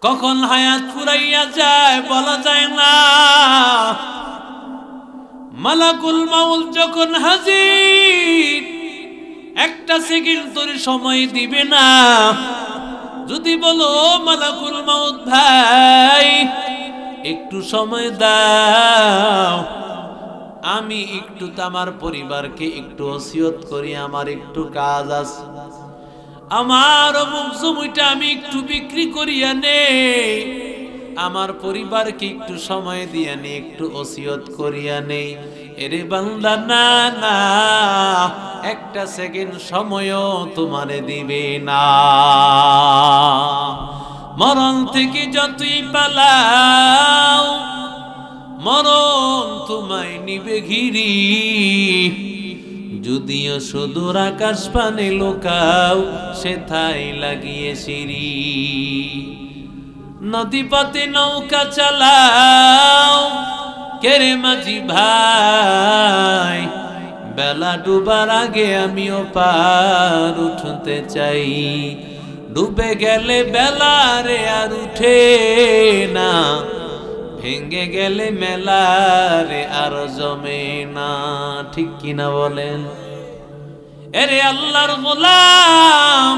কখন হায়াত ফুরাইয়া যায় বলা যায় না। মালাকুল মাউত যখন হাজির, একটা সেকেন্ড তোর সময় দিবে না। যদি বলো মালাকুল মাউত ভাই একটু সময় দাও, আমি একটু আমার পরিবারকে একটু ওসিয়ত করি, আমার একটু কাজ আছে, আমার অমুক জমিটা আমি একটু বিক্রি করিয়া নে, আমার পরিবারকে একটু সময় দিয়া নে, একটু ওসিয়ত করিয়া নে। এরে বান্দা না না, একটা সেকেন্ড সময়ও তোমারে দিবে না। মরণ থেকে যতই পালাও, মরণ তোমায় নিবে ঘিরি। যদিও সুদূর আকাশ পানে লোকাও, সেথায় লাগিয়ে সিঁড়ি। নদী পথে নৌকা চালাও, কেরে মাঝি ভাই, বেলা ডুবার আগে আমিও পার উঠতে চাই। ডুবে গেলে বেলা রে আর উঠে না, ভেঙ্গে গেলে মেলা রে আর জমে না। ঠিক কিনা বলেন? এরে আল্লাহর গোলাম,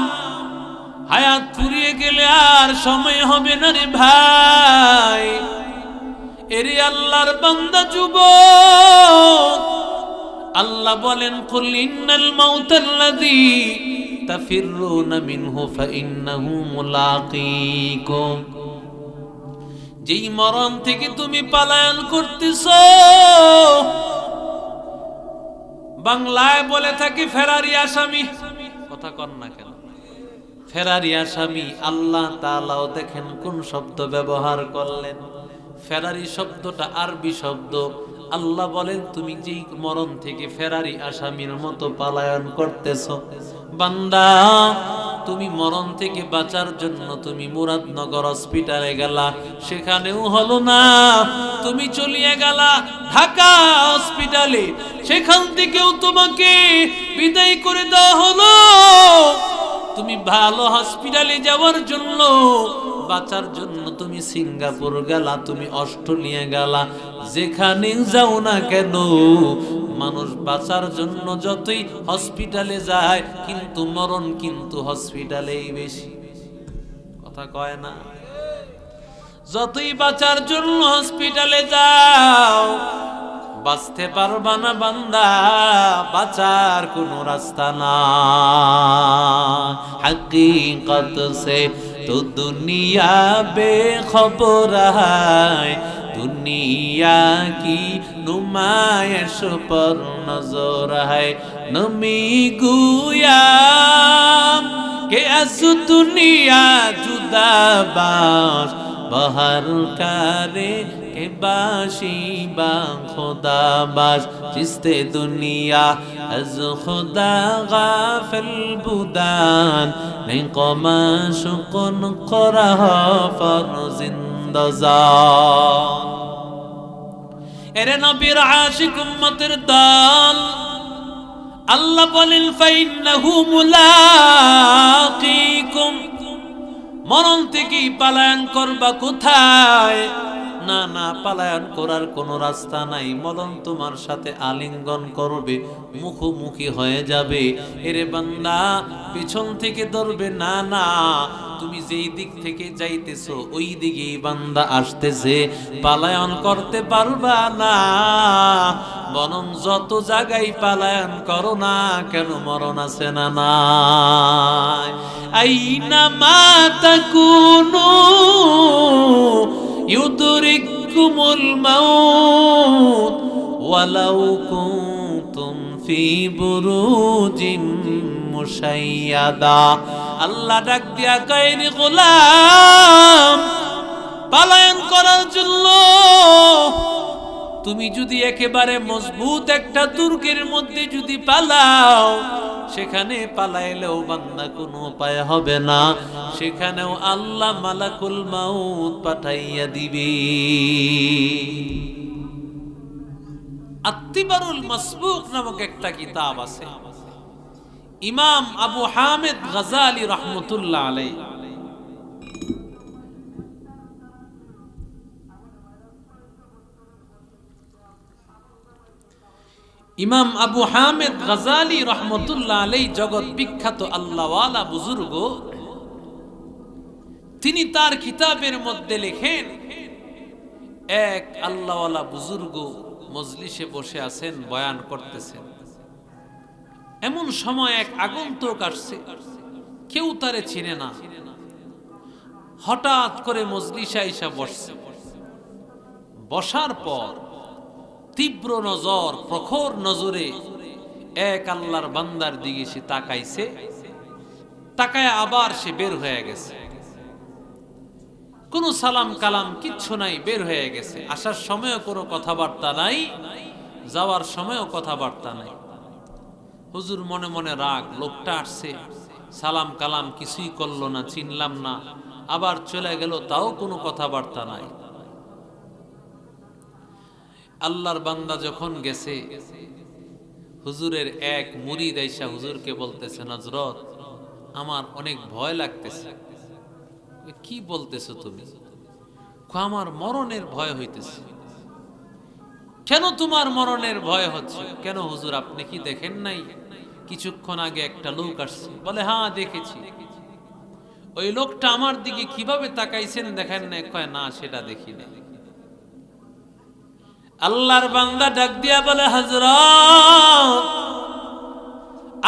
হায়াত ফুরিয়ে গেলে আর সময় হবে না রে ভাই। এরে আল্লাহর বান্দা যুবক, আল্লাহ বলেন কুল ইন্নাল মাউতাল্লাযী তাফিররুনা মিনহু ফাইন্নাহু মুলাকীকুম। যেই মরণ থেকে তুমি পলায়ন করতেছো, বাংলায় বলে থাকি ফেরারি আসামি। কথা কন না কেন? ফেরারি আসামি। আল্লাহ তাআলাও দেখেন কোন শব্দ ব্যবহার করলেন। ফেরারি শব্দটা আরবি শব্দ। আল্লাহ বলেন তুমি যেই মরণ থেকে ফেরারি আসামির মতো পলায়ন করতেছো, বান্দা তুমি মরণ থেকে বাঁচার জন্য তুমি মুরাদনগর হসপিটালে গেলা, সেখানেও হলো না। তুমি চলিয়ে গেলা ঢাকা হসপিটালে, সেখান থেকেও তোমাকে বিদায় করে দেওয়া হলো। তুমি ভালো হসপিটালে যাওয়ার জন্য, বাঁচার জন্য তুমি সিঙ্গাপুর গেলা, তুমি অস্ট্রেলিয়া গেলা, যেখানে যাও না কেন মানুষ বাঁচার জন্য যতই হসপিটালে যায়, কিন্তু মরণ কিন্তু হসপিটালেই বেশি। কথা কয় না? যতই বাঁচার জন্য হসপিটালে যাও, বাঁচতে পারবা না বান্দা, বাঁচার কোনো রাস্তা না। হकीकत से तो दुनिया बेखबर है, दुनिया की नुमाइश पर नजर है। नमी गुया के अस दुनिया जुदा बाश बहर करे के बाशी बा खुदा बाश। जिसते दुनिया अज खुदा गाफिल बुदान निकमा शुकन करह फर जिंदजान। এরে নবীর আশিক উম্মতের দল, আল্লাহ বলেন ফাইন্নাহু মুলাকীকুম। মরণ থেকে পলায়ন করবা কোথায়? না না, পলায়ন করার কোনো রাস্তা নাই। মরণ তোমার সাথে আলিঙ্গন করবে, মুখোমুখি হয়ে যাবে। এরে বান্দা পিছন থেকে ধরবে না না, তুমি যেই দিক থেকে যাইতেছো ওই দিকেই বান্দা আসতেছে, পলায়ন করতে পারবা না। বরং যত জায়গায় পলায়ন করো না কেন, মরণ আছে না নাই? আইনা মা তাকুনু ইউদরিকুমুল মাউত ওয়ালাউ কুনতুম ফি বুরুজিম মুশাইয়াদা। আল্লাহ ডাক দিয়া কয় রে গোলাম, পলায়ন করার জন্য তুমি যদি একেবারে মজবুত একটা দুর্গের মধ্যে যদি পালাও, সেখানে পালাইলেও বান্দা কোনো উপায় হবে না, সেখানেও আল্লাহ মালাকুল মাউত পাঠাইয়া দিবে। আত্তিবারুল মাসবুক নামক একটা কিতাব আছে, ইমাম আবু হামিদ গাজালি রহমতুল্লাহ আলাইহি ইমাম আবু হামেদ গাজালি রহমতুল্লাহ আলাইহি জগৎ বিখ্যাত আল্লাহওয়ালা বুজুর্গ, তিনি তার কিতাবের মধ্যে লেখেন, এক আল্লাহওয়ালা বুজুর্গ মজলিসে বসে আছেন, বয়ান করতেছেন। এমন সময় এক আগন্তুক আসছে, কেউ তারে চিনে না। হঠাৎ করে মজলিসে আইসা বসছে। বসার পর তীব্র নজর, প্রখর নজরে এক আল্লাহর বান্দার দিকে সে তাকাইছে। তাকায় আবার সে বের হয়ে গেছে। কোনো সালাম কালাম কিচ্ছু নাই, বের হয়ে গেছে। আসার সময়ও কোনো কথাবার্তা নাই, যাওয়ার সময়ও কথাবার্তা নাই। হুজুর মনে মনে রাগ, লোকটা আসছে, সালাম কালাম কিছুই করলো না, চিনলাম না, আবার চলে গেল, তাও কোনো কথাবার্তা নাই। আল্লাহর বান্দা যখন গেছে, হুজুরের এক মুরিদ আইসা হুজুরকে বলতেছে, হযরত আমার অনেক ভয় লাগতেছে। কি বলতেছো তুমি? আমার মরণের ভয় হইতেছে। কেন তোমার মরণের ভয় হচ্ছে? কেন হুজুর আপনি কি দেখেন নাই কিছুক্ষণ আগে একটা লোক আসছে? বলে হ্যাঁ দেখেছি। ওই লোকটা আমার দিকে কিভাবে তাকাইছেন দেখেন না? কয় না, সেটা দেখি না। আল্লাহর বান্দা ডাক দিয়া বলে, হযরত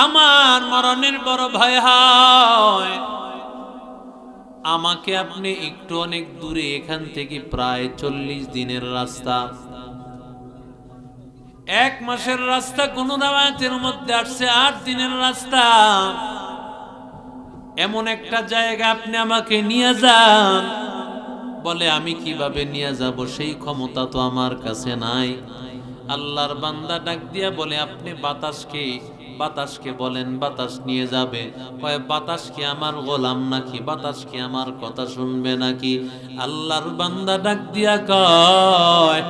আমার মরণের বড় ভয় হয়। আমাকে আপনি একটু অনেক দূরে, এখান থেকে প্রায় 40 দিনের রাস্তা, 1 মাসের রাস্তা, কোন রাওয়ায়াতের মধ্যে আসছে 8 দিনের রাস্তা, এমন একটা জায়গা আপনি আমাকে নিয়ে যান। বলে আমি কিভাবে নিয়ে যাব? সেই ক্ষমতা তো আমার কাছে নাই। আল্লাহর বান্দা ডাক দিয়া বলে, আপনি বাতাসকে বলেন, বাতাস নিয়ে যাবে। কয় বাতাস কি আমার গোলাম নাকি? বাতাস কি আমার কথা শুনবে নাকি? আল্লাহর বান্দা ডাক দিয়া কয়,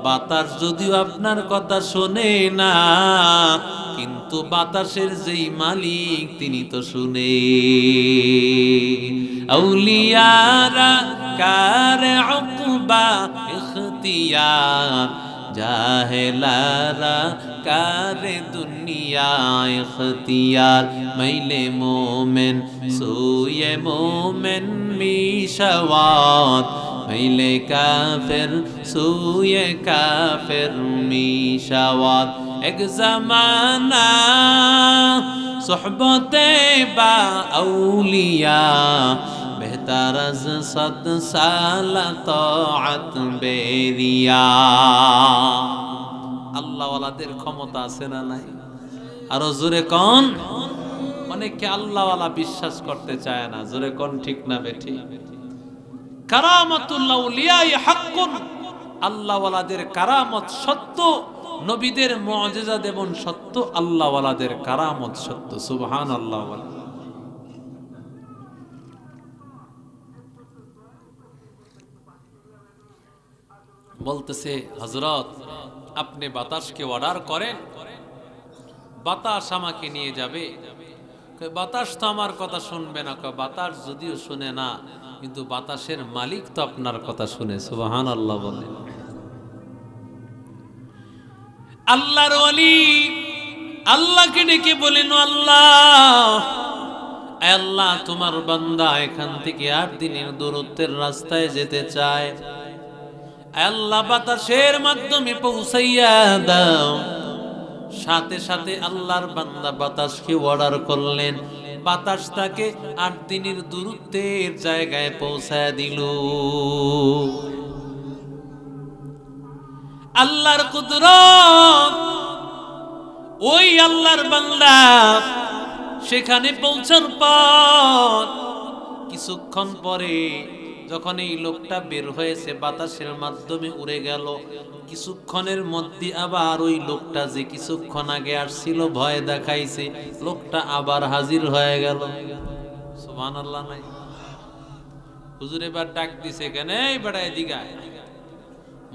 বাতাস যদিও আপনার কথা শোনে না, কিন্তু বাতাসের যেই মালিক তিনি তো শুনে। আউলিয়ারা কারে উকবা ইখতিয়ার, জাহেলারা কারে দুনিয়া ইখতিয়ার। মাইলে মোমেন সুয়ে মোমেন মিশাওয়াত, মাইলে কাফের সুয়ে কাফের মিশাওয়াত। এক জামানা সোহবতে বা আউলিয়া, বেহতার আজ 100 সাল তাআত বেরিয়া। আল্লাহওয়ালাদের ক্ষমতা আছে না নাই? আরো জোরে কোন। অনেকে আল্লাহওয়ালা বিশ্বাস করতে চায় না। জোরে কোন, ঠিক না বেঠিক? কারামাতুল আউলিয়া হাক্কুন, আল্লাহওয়ালাদের কারামত সত্য, নবীদের মুআজিজা যেমন সত্য, আল্লাহওয়ালাদের কারামত সত্য। সুবহানাল্লাহ। বলতেছে, হযরত আপনি বাতাসকে অর্ডার করেন, বাতাস আমাকে নিয়ে যাবে। বাতাস তো আমার কথা শুনবে না। বাতাস যদিও শুনে না, কিন্তু বাতাসের মালিক তো আপনার কথা শুনে। সুবহানাল্লাহ বলেন। আল্লাহর ওয়ালি আল্লাহকে ডেকে বলেন, আল্লাহ তোমার বান্দা এখান থেকে 8 দিনের দূরত্বের রাস্তায় যেতে চায়। আল্লাহ বাতাসের মাধ্যমে পৌঁছাইয়া দাও। সাথে সাথে আল্লাহর বান্দা বাতাসকে অর্ডার করলেন, বাতাস তাকে 8 দিনের দূরত্বের জায়গায় পৌঁছায় দিল। আল্লাহর কুদরত, ওই আল্লাহর বান্দা সেখানে পৌঁছার পর কিছুক্ষণ পরে যখন এই লোকটা বের হয়েছে, বাতাসের মাধ্যমে উড়ে গেল, কিছুক্ষণের মধ্যে আবার ওই লোকটা যে কিছুক্ষণ আগে আসছিল, ভয় দেখাইছে, লোকটা আবার হাজির হয়ে গেল। সুবহানাল্লাহ নাই? হুজুর এবার ডাক দিছে, কেন এই বেটা এদিকে আয়।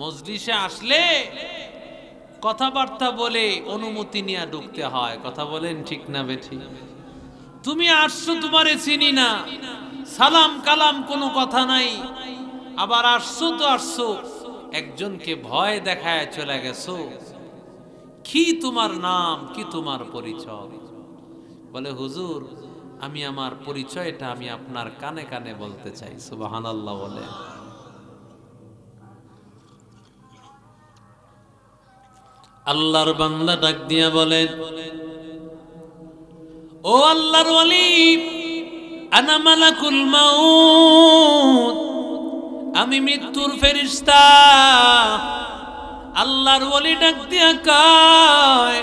মজলিসে আসলে কথাবার্তা বলে অনুমতি নিয়ে ঢুকতে হয়। কথা বলেন, ঠিক না বেঠিক? তুমি আসছো, তোমারে চিনি না, সালাম কালাম কোনো কথা নাই, আবার আসছো তো আসছো, একজনকে ভয় দেখায় চলে গেছো। কি তোমার নাম, কি তোমার পরিচয়? বলে হুজুর, আমি আমার পরিচয়টা আমি আপনার কানে কানে বলতে চাই। সুবহানাল্লাহ বলে। আল্লাহর বান্দা ডাক দিয়া বলেন, ও আল্লাহর ওয়ালি, আনা মালাকুল মাউত, আমি মৃত্যুর ফেরেশতা। আল্লাহর ওয়ালি ডাক দিয়া কয়,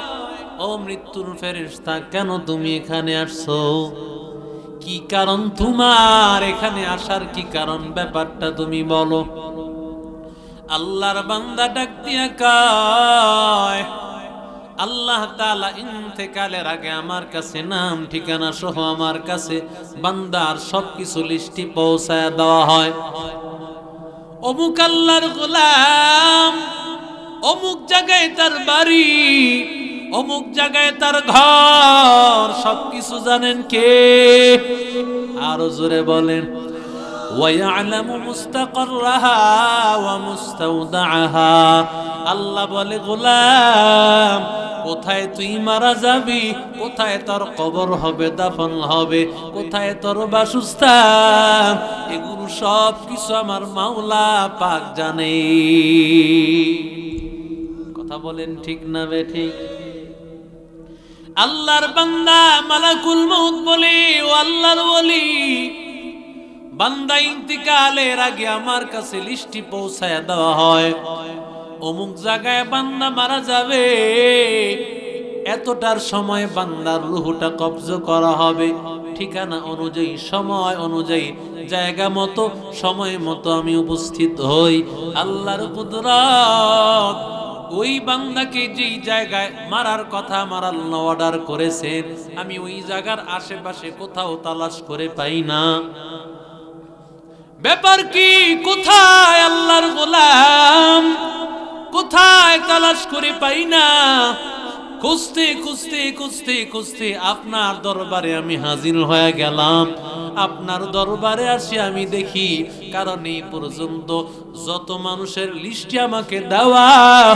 ও মৃত্যুর ফেরেশতা, কেন তুমি এখানে আসছো? কি কারণ তোমার এখানে আসার? কি কারণ? ব্যাপারটা তুমি বলো। আল্লাহর বান্দা ডাক দিয়া কয়, আল্লাহ তাআলা ইন্তেকালের আগে আমার কাছে নাম ঠিকানা সহ আমার কাছে বান্দার সবকিছু লিস্টি পৌঁছায় দেওয়া হয়। অমুক আল্লাহর গোলাম, অমুক জায়গায় তার বাড়ি, অমুক জায়গায় তার ঘর, সবকিছু জানেন কে? আরো জোরে বলেন। وَيَعْلَمُ مُسْتَقَرَّهَا وَمُسْتَوْدَعَهَا। আল্লাহ বলে, গোলাম, কোথায় তুই মারা যাবি, কোথায় তোর কবর হবে, দাফন হবে, কোথায় তোর বাসস্থান, এগুলো সব কিছু আমার মাওলা পাক জানে। কথা বলেন ঠিক না বেঠিক? আল্লাহর বান্দা মালাকুল মউত বলে, ও আল্লাহর ওয়ালি, বান্দা ইন্তিকালের আগে আমার কাছে লিস্টি পৌঁছায় দেওয়া হয়, অমুক জায়গায় বান্দা মারা যাবে, এতটার সময় বান্দার রূহটা কবজ করা হবে। ঠিকানা অনুযায়ী, সময় অনুযায়ী, জায়গা মতো, সময় মতো আমি উপস্থিত হই। আল্লাহর কুদরত ওই বান্দাকে যেই জায়গায় মারার কথা মারার অর্ডার করেছেন, আমি ওই জায়গার আশেপাশে কোথাও তালাশ করে পাই না। ব্যাপার কি? কোথায় আল্লাহর গোলাম, কোথায় তালাশ করে পাই না। খুঁজতে খুঁজতে খুঁজতে খুঁজতে আপনার দরবারে আমি হাজির হয়ে গেলাম। আপনার দরবারে আসি আমি দেখি, কারণ এই পর্যন্ত যত মানুষের লিস্টে আমাকে দেওয়া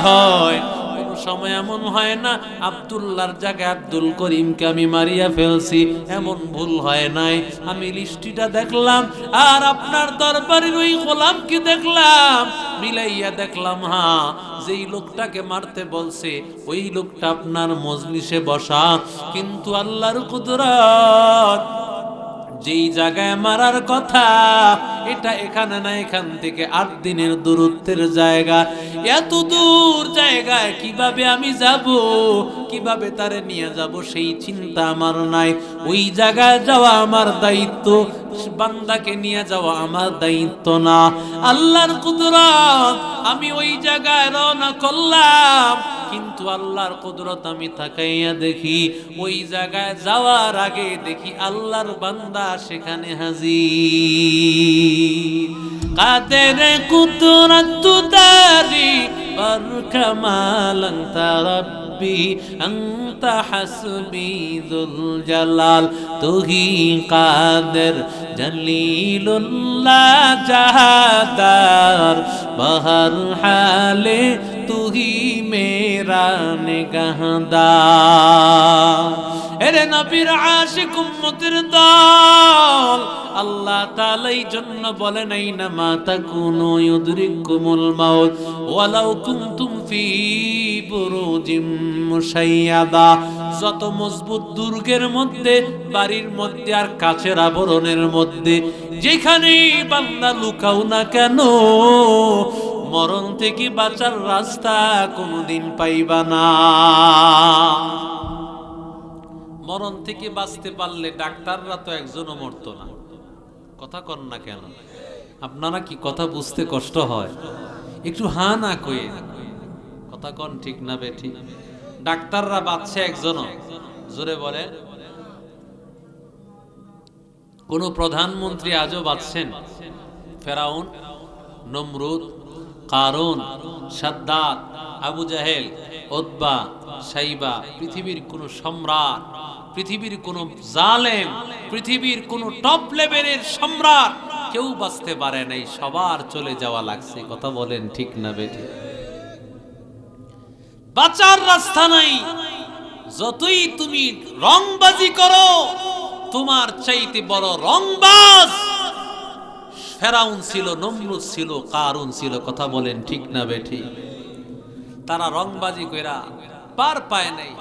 হয়, কোনো সময় এমন হয় না আব্দুল্লাহর জায়গায় আব্দুল করিমকে আমি মারিয়া ফেলছি, এমন ভুল হয় নাই। আমি লিস্টিটা দেখলাম আর আপনার দরবারের ওই গোলামকে দেখলাম, মিলাইয়া দেখলাম, হ্যাঁ, যেই লোকটাকে মারতে বলছে ওই লোকটা আপনার মজলিসে বসা। কিন্তু আল্লাহর কুদরত, যেই জায়গায় মারার কথা এটা এখানে না, এখান থেকে 8 দিনের দূরত্বের জায়গা। এত দূর জায়গায় কিভাবে আমি যাব, কিভাবে তারে নিয়ে যাব সেই চিন্তা আমার নাই। ওই জায়গায় যাওয়া আমার দায়িত্ব, বান্দাকে নিয়ে যাওয়া আমার দায়িত্ব না। আল্লাহর কুদরত, আমি ওই জায়গায় রওনা করলাম, কিন্তু আল্লাহর কুদরত আমি তাকাইয়া দেখি, ওই জায়গায় যাওয়ার আগে দেখি আল্লাহর বান্দা সেখানে হাজির। কাদের কুদরত দারি বর কামাল রাব্বি আনতা হাসবি যুল জালাল, তুহি কাদের জলিলুল্লাহ জাহাদার, বহর হালে তুহি মেরা নিগাহদার। এরে নবীর আশিক উম্মতের দল, আল্লাহ তাআলা এই জন্য বলেন, আইনামা তাকুনু ইউদরিকুমুল মাউত ওয়ালাউ কুনতুম ফি বুরুজিম মুশাইয়াদা। যত মজবুত দুর্গের মধ্যে, বাড়ির মধ্যে আর কাচের আবরণের মধ্যে যেখানে বান্দা লুকাও না কেন, মরণ থেকে বাঁচার রাস্তা কোনোদিন পাইবা না। মরণ থেকে বাঁচতে পারলে ডাক্তাররা তো একজনও মরতো না। কথা কন না কেন? আপনারা কি কথা বুঝতে কষ্ট হয়? একটু হা না কয়ে কথা কন, ঠিক না বেঠি? ডাক্তাররা বাঁচছে একজনও, জোরে বলে। কোন প্রধানমন্ত্রী আজও বাঁচছেন? ফেরাউন, নমরুদ, কারুন, সাদ্দাত, আবু জাহেল, উতবা, সাইবা, পৃথিবীর কোন সম্রাট, পৃথিবীর কোন জালেম, পৃথিবীর কোন টপ লেভেলের সম্রাট কেউ বাঁচতে পারে নাই, সবার চলে যাওয়া লাগছে। কথা বলেন ঠিক না বেঠিক? বাঁচার রাস্তা নাই। যতই তুমি রংবাজি করো, তোমার চাইতে বড় রংবাজ ফেরাউন ছিল, নমরুদ ছিল, কারুন ছিল। কথা বলেন ঠিক না বেঠিক? তারা রংবাজি কইরা পার পায় নাই।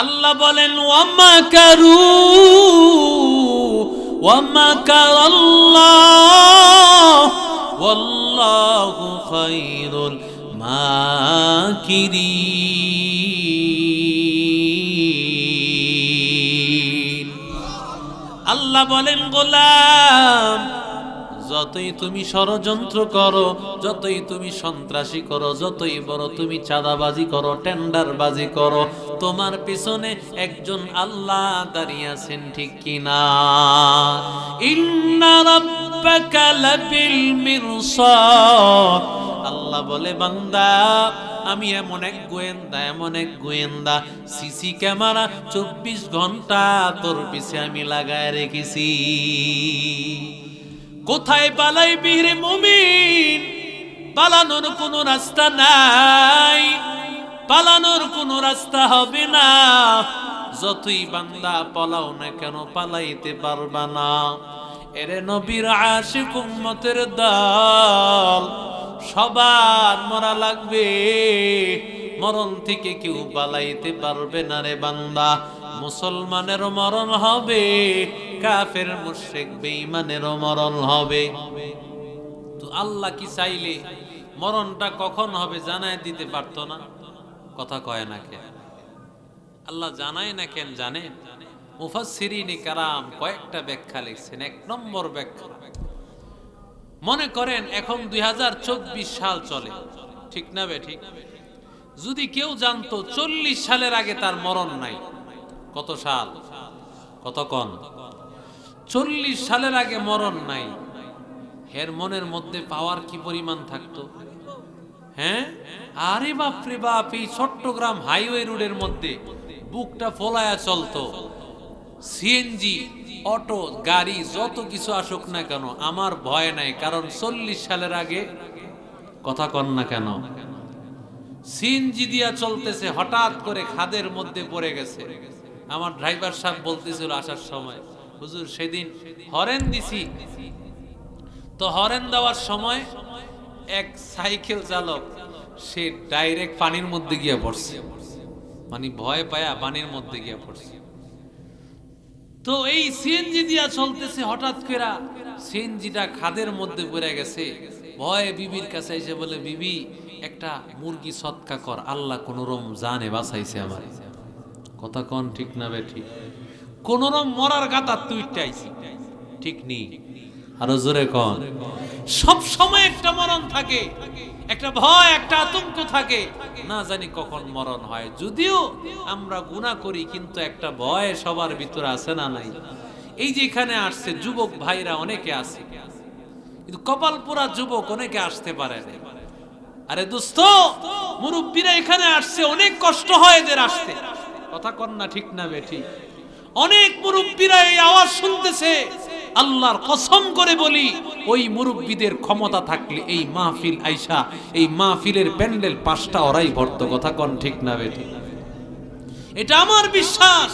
আল্লাহ বলেন ওয়ামাকারু ওয়ামাকারাল্লাহ ওয়াল্লাহু খায়রুল মাকিরিন। আল্লাহ বলেন গোলাম, যতই তুমি ষড়যন্ত্র করো, যতই তুমি সন্ত্রাসী করো, যতই বড় তুমি চাঁদাবাজি করো, টেন্ডারবাজি করো, তোমার পিছনে একজন আল্লাহ দাঁড়িয়ে আছেন, ঠিক কিনা? ইন্না রাব্বাকা লাবিল মিরসাদ। আল্লাহ বলে বান্দা, আমি এমন এক গোয়েন্দা, সিসি ক্যামেরা 24 ঘন্টা তোর পিছে আমি লাগায় রেখেছি। কোথায় পালাইবি রে মুমিন? পালানোর কোনো রাস্তা নাই, পালানোর কোনো রাস্তা হবে না। যতই বান্দা পালাও না কেন, পালাইতে পারবা না। এরে নবীর আশিক উম্মতের দল, সবার মরা লাগবে, মরণ থেকে কেউ পালাইতে পারবে না রে বান্দা। মুসলমানের মরণ হবে, কাফের মুশরিক বেঈমানেরও মরণ হবে। তো আল্লাহ কি চাইলে মরণটা কখন হবে জানায় দিতে পারতো না? কথা কয় না কেন? আল্লাহ জানায় না কেন জানেন? মুফাসসিরিনে কেরাম কয়েকটা ব্যাখ্যা লিখছেন। এক নম্বর ব্যাখ্যা, মনে করেন এখন 2024 সাল চলে, ঠিক না বে ঠিক? যদি কেউ জানতো 40 সালের আগে তার মরণ নাই, কত সাল? কত কন? 40 সালের আগে মরণ নাই, এর মনের মধ্যে পাওয়ার কি পরিমাণ থাকতো? হ্যাঁ, আরে বাপ রে বাপ, এই চট্টগ্রাম হাইওয়ে রোডের মধ্যে বুকটা ফোলায়া চলতো। সিএনজি, অটো, গাড়ি যত কিছু আসুক না কেন আমার ভয় নাই, কারণ 40 সালের আগে, কথা কন না কেন, সিএনজি দিয়া চলতেছে, হঠাৎ করে খাদের মধ্যে পড়ে গেছে। আমার ড্রাইভার সাহেব বলতেছিল আসার সময়, হুজুর সেদিন হরেন দিছি, তো হরেন দেওয়ার সময় এক সাইকেল চালক সে ডাইরেক্ট পানির মধ্যে গিয়ে পড়ছে, মানে ভয় পায়া পানির মধ্যে গিয়ে পড়ছে। তো এই সিএনজি দিয়া চলতেছে, হঠাৎ করে সিএনজিটা খাদের মধ্যে পড়ে গেছে। ভয়ে বিবির কাছে এসে বলে, বিবি একটা মুরগি সৎকা কর, আল্লাহ কোনরকম জানে বাঁচাইছে আমার। কথা কন ঠিক না বে ঠিক? কোনরকম মরার গাতা তুই চাইছি, ঠিক নি? আরো জোরে কন। সব সময় একটা মরণ থাকে, একটা ভয়, একটা আতঙ্ক থাকে, না জানি কখন মরণ হয়। যদিও আমরা গুনাহ করি, কিন্তু একটা ভয় সবার ভিতরে আছে না নাই? এই যে এখানে আসছে যুবক ভাইরা অনেকে আছে, কিন্তু কপাল পোড়া যুবক অনেকে আসতে পারে না। আরে দোস্ত, মুরব্বীরা এখানে আসছে, অনেক কষ্ট হয় এদের আসতে। কথা কন না ঠিক না বেঠি? অনেক মুরব্বীরা এই আওয়াজ শুনতেছে। আল্লাহর কসম করে বলি, ওই মুরব্বীদের ক্ষমতা থাকলে এই মাহফিল আইসা, এই মাহফিলের প্যান্ডেল 5টা ওরাই ভরত। কথা কন ঠিক না বেঠি? এটা আমার বিশ্বাস,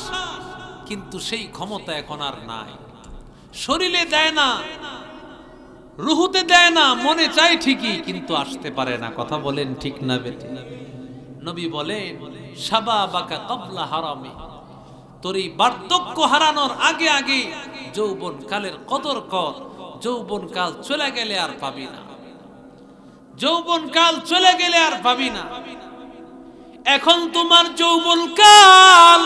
কিন্তু সেই ক্ষমতা এখন আর নাই। শরীরে দেয় না, রুহুতে দেয় না, মনে চাই ঠিকই, কিন্তু আসতে পারে না। কথা বলেন ঠিক না বেঠি? নবী বলেন, শাবাবাকা ক্বাবলা হারামি, তোর এই বার্ধক্য হারানোর আগে আগে যৌবন কালের কদর কর। যৌবন কাল চলে গেলে আর পাবি না, যৌবন কাল চলে গেলে আর পাবি না। এখন তোমার যৌবন কাল,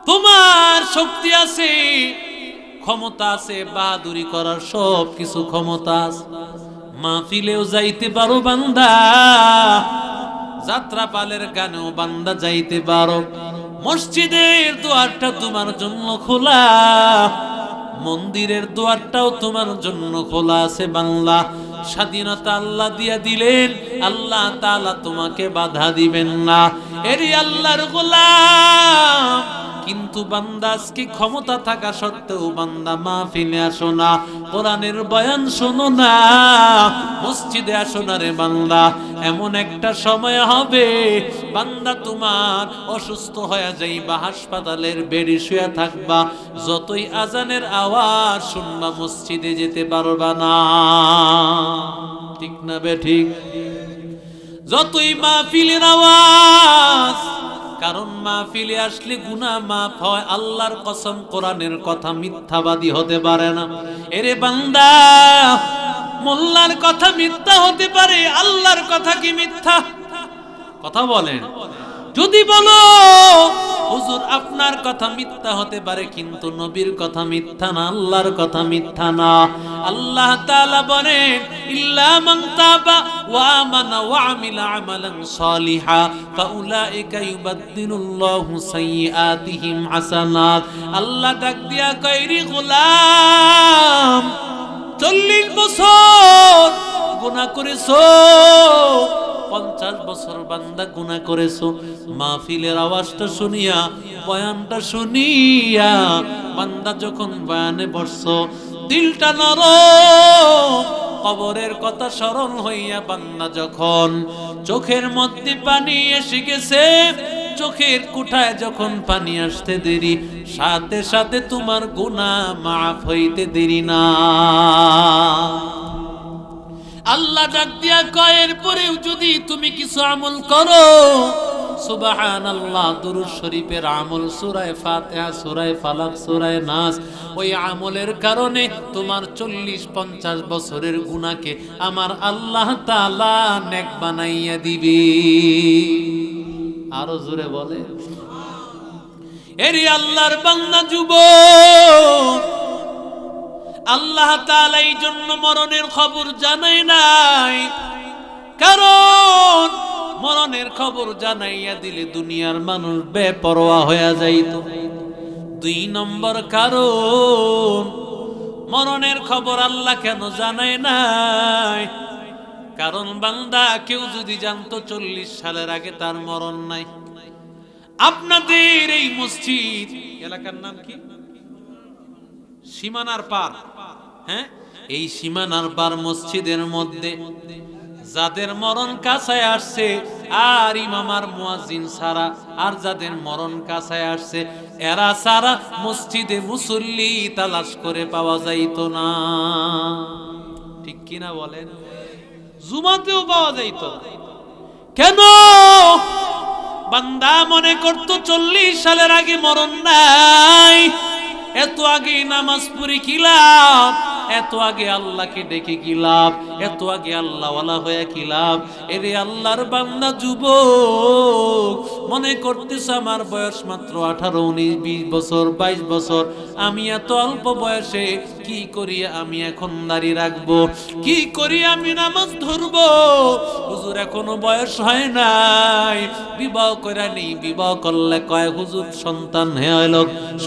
তোমার শক্তি আছে, ক্ষমতা আছে, বাহাদুরি করার সব কিছু ক্ষমতা আছে। মাহফিলেও যাইতে পারো বান্দা, যাত্রা পালের গানেও বান্দা যাইতে পারো। মসজিদের দুয়ারটা তোমার জন্য খোলা, মন্দিরের দুয়ারটাও তোমার জন্য খোলা আছে বাংলা। স্বাধীনতা আল্লাহ দিয়া দিলেন, আল্লাহ তাআলা তোমাকে বাধা দিবেন না। এরি আল্লাহর গোলাম, কিন্তু বান্দা আজকে ক্ষমতা থাকা সত্ত্বেও বান্দা মাহফিলে আসো না, কোরআনের বয়ান শোনো না, মসজিদে আসো না রে বান্দা। এমন একটা সময় হবে বান্দা তোমার অসুস্থ হয়ে যাইবা, হাসপাতালের বেডে শুয়ে থাকবা, যতই আজানের আওয়াজ শুনবা মসজিদে যেতে পারবা না। ঠিক না বে ঠিক? যতই মাহফিলের আওয়াজ, কারণ মাহফিলে আসলে গুনাহ মাফ হয়। আল্লাহর কসম, কোরআনের কথা মিথ্যাবাদী হতে পারে না। এরে বান্দা, মোল্লার কথা মিথ্যা হতে পারে, আল্লাহর কথা কি মিথ্যা? কথা বলেন। যদি বলো হুজুর আপনার কথা মিথ্যা হতে পারে, কিন্তু নবীর কথা মিথ্যা না, আল্লাহর কথা মিথ্যা না। আল্লাহ তাআলা বলেন, ইল্লা মান তাবা ওয়া আমানা ওয়া আমিলা আমালান সালিহা ফাউলাইকা ইউবাদদিলুল্লাহু সাইয়্যাতিহিম হাসানাত। আল্লাহ ডাক দিয়া কয়, রে গোলাম, 40 বছর গুনাহ করেছো, 50 বছর বান্দা গুনাহ করেছো, মাহফিলের আওয়াজটা শুনিয়া, বয়ানটা শুনিয়া বান্দা যখন বয়ানে বসছো, দিলটা নরম, কবরের কথা স্মরণ হইয়া বান্দা যখন চোখের মধ্যে পানি এসে গেছে, চোখের কুঠায় যখন পানি আসতে দেরি, সাথে সাথে তোমার গুনাহ মাফ হইতে দেরি না। আল্লাহ ডাক দিয়া কয়, এরপরেও যদি তুমি কিছু আমল করো, সুবহানাল্লাহ, দুরূদ শরীফের আমল, সূরা ফাতিহা, সূরা ফালাক, সূরা নাস, ওই আমলের কারণে তোমার 40-50 বছরের গুনাহকে আমার আল্লাহ তাআলা নেক বানাইয়া দিবে। আরো জোরে বলে। এরে আল্লাহর বান্দা যুবক, আল্লাহ তাআলা এই জন্য মরণের খবর জানায় নাই, কারণ মরণের খবর জানাইয়া দিলে দুনিয়ার মানুষ বেপরোয়া হয়ে যাইত। 2 নম্বর কারণ, মরণের খবর আল্লাহ কেন জানায় নাই? কারণ বান্দা কেউ যদি জানতো 40 সালের আগে তার মরণ নাই। আপনাদের এই মসজিদ এলাকার নাম কি? সীমানার পার। হ্যাঁ, এই সীমানার পার মসজিদের মধ্যে যাদের মরণ কাছায় আসছে, আর ইমাম আর মুয়াজ্জিন ছাড়া আর যাদের মরণ কাছায় আসছে, এরা ছাড়া মসজিদে মুসল্লি তালাশ করে পাওয়া যাইত না। ঠিক কিনা বলেন? জুমাতেও পাওয়া যাইত না। কেন? বান্দা মনে করতো 40 সালের আগে মরণ নাই, এত আগে নামাজ পড়ি কি লাভ, এত আগে আল্লাহকে ডেকে কি লাভ, এত আগে আল্লাহওয়ালা হয়ে কি লাভ। এরে আল্লাহর বান্দা যুবক, মনে করতেছ আমার বয়স মাত্র 18, 19, 20 বছর, 22 বছর, আমি এত অল্প বয়সে কি করি আমি এখন দাঁড়িয়ে রাখবো, কি করি আমি নামাজ ধরবো? হুজুর এখনো বয়স হয় নাই, বিবাহ করে নেই। বিবাহ করলে কয় হুজুর সন্তান হইল,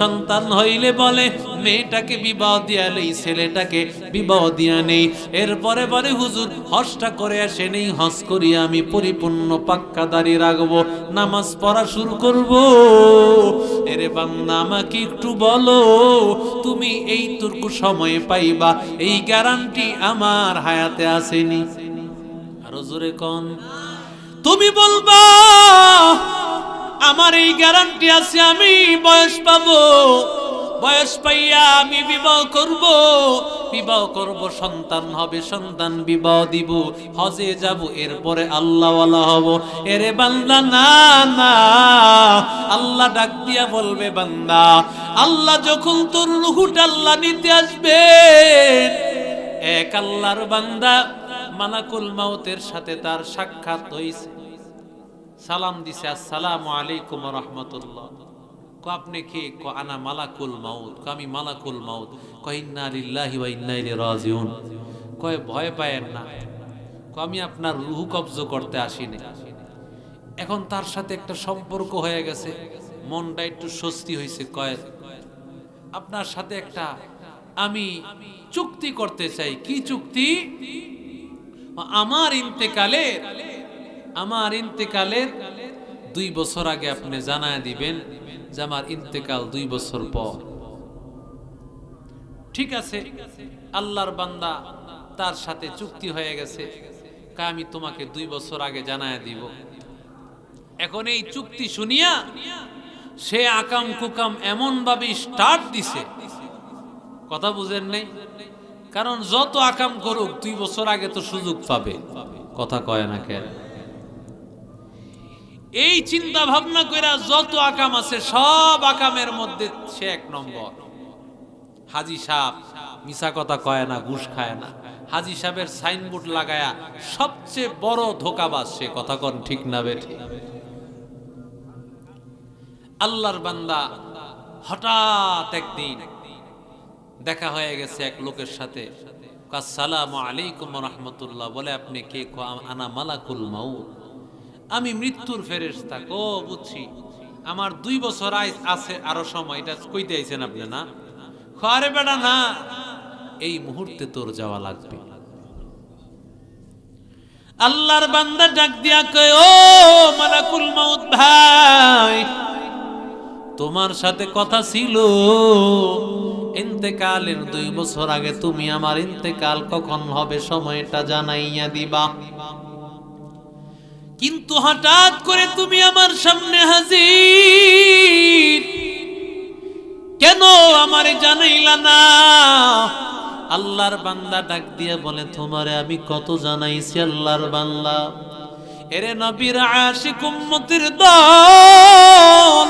সন্তান হইলে বলে মেয়েটাকে বিবাহ দিয়া নেই, ছেলেটাকে বিবাহ দিয়া নেই। এরপরে বলে হুজুর হজটা করে আসে নেই, হজ করি আমি পরিপূর্ণ পাক্কা দাঁড়িয়ে রাখবো, নামাজ পড়া শুরু করবো। এরে বান্দা আমাকে একটু বলো, তুমি এইটুকু সময় পাইবা, এই গ্যারান্টি আমার হায়াতে আসেনি? আরো জোরে কোন? তুমি বলবা আমার এই গ্যারান্টি আছে, আমি বয়স পাবো, বয়স পাইয়া আমি বিবাহ করব, বিবাহ করব, সন্তান হবে, সন্তান বিবাহ দিব, হজে যাব, এরপরে আল্লাহওয়ালা হব। এরে বান্দা না না, আল্লাহ ডাক দিয়া বলবে বান্দা, আল্লাহ যখন তোর রূহটা আল্লাহ নিতে আসবে, এক আল্লাহর বান্দা মালাকুল মাউতের সাথে তার সাক্ষাৎ হইছে, সালাম দিছে, আসসালামু আলাইকুম ওয়া রাহমাতুল্লাহ। আপনি কে? আনা মালাকুল মাউত। আমি মালাকুল মাউত। ইন্না লিল্লাহি ওয়া ইন্না ইলাইহি রাজিউন। কয় ভয় পায়েন না, আমি আপনার রূহ কবজ করতে আসিনি। এখন তার সাথে একটা সম্পর্ক হয়ে গেছে, মনটা একটু স্বস্তি হয়েছে। কয় আপনার সাথে একটা আমি চুক্তি করতে চাই। কি চুক্তি? আমার ইন্তেকালের 2 বছর আগে আপনি জানায় দিবেন যে আমার ইন্তেকাল 2 বছর পর। ঠিক আছে, আল্লাহর বান্দা তার সাথে চুক্তি হয়ে গেছে, আমি তোমাকে 2 বছর আগে জানায় দিব। এখন এই চুক্তি শুনিয়া সে আকাম কুকাম এমন ভাবে স্টার্ট দিছে, কথা বুঝেন নাই? কারণ যত আকাম করুক 2 বছর আগে তো সুযোগ পাবে, কথা কয় না কেন? এই চিন্তা ভাবনা কইরা যত আকাম আছে সব আকামের মধ্যে সে 1 নম্বর। হাজী সাহেব মিছা কথা কয় না, ঘুষ খায় না। হাজী সাহেবের সাইনবোর্ড লাগায়া সবচেয়ে বড় ধোঁকাবাজ সে, কথা কন ঠিক না বেঠি? আল্লাহর বান্দা হঠাৎ একদিন দেখা হয়ে গেছে এক লোকের সাথে। আসসালামু আলাইকুম ওয়া রাহমাতুল্লাহ। বলে আপনি কে? আনা মালাকুল মাউত, আমি মৃত্যুর ফেরেশতা। ও বুঝছি, আমার 2 বছর আছে আরো সময়, এটা কইতে আইছেন আপনি না? আরে বেটা না, এই মুহূর্তে তোর যাওয়া লাগবে। আল্লাহর বান্দা ডাক দিয়া কয়, ও মালাকুল মাউত ভাই, তোমার সাথে কথা ছিল ইন্তেকালের 2 বছর আগে, তুমি আমার ইন্তেকাল কখন হবে সময়টা জানাইয়া দিবা। কিন্তু হঠাৎ করে তুমি আমার সামনে হাজির, কেন আমারে জানাইলা না? আল্লাহর বান্দা ডাক দিয়া বলে, তোমারে আমি কত জানাইছি আল্লাহর বান্দা। এরে নবীর আশিক উম্মতের দল,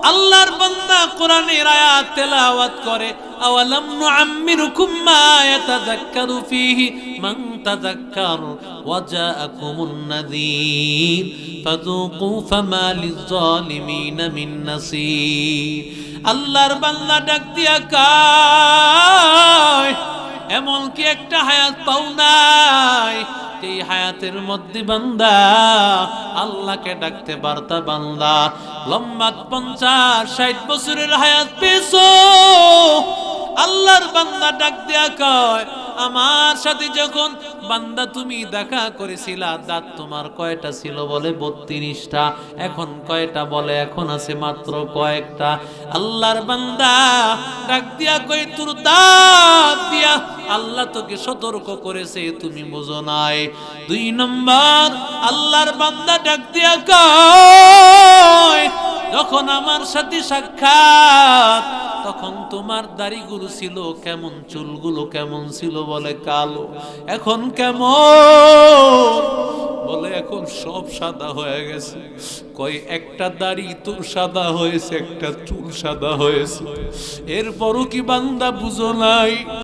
আল্লাহর বান্দা কোরআনের আয়াত তেলাওয়াত করে, আওয়ালাম নুআম্মিরুকুম মা ইয়াতাযাক্কারু ফীহি মান তাযাক্কার ওয়া জাআকুমুন নাযীর ফাযুকু ফামা লিয-যালিমিনা মিন নাসীর। আল্লাহর বান্দা ডাক দিয়া কয়, এমন কি একটা হায়াত পাও নাই এই হায়াতের মধ্যে বান্দা আল্লাহকে ডাকতে পারতা? বান্দা লম্বা 50-60 বছরের হায়াত পেয়েছো। আল্লাহর বান্দা ডাক দিয়া কয়, আমার সাথে যখন বান্দা তুমি দেখা করেছিলা, দাঁত তোমার কয়টা ছিল? বলে 32টা। এখন কয়টা? বলে এখন আছে মাত্র কয়েকটা। আল্লাহর বান্দা ডাক দিয়া কয়, তোর দাঁত দিয়া আল্লাহ তোকে সতর্ক করেছে, তুমি বুঝো নাই। 2 নম্বর, আল্লাহর বান্দা ডাক দিয়া কয়, যখন আমার সাথে সাক্ষাৎ তখন তোমার দাড়িগুলো ছিল কেমন, চুলগুলো কেমন ছিল? বলে কালো। এখন কেমন? বলে এখন সব সাদা হয়ে গেছে। কয় একটা দাড়ি তোর সাদা হয়েছে, একটা চুল সাদা হয়েছে, এরপরও কি বান্দা বুঝো নাই?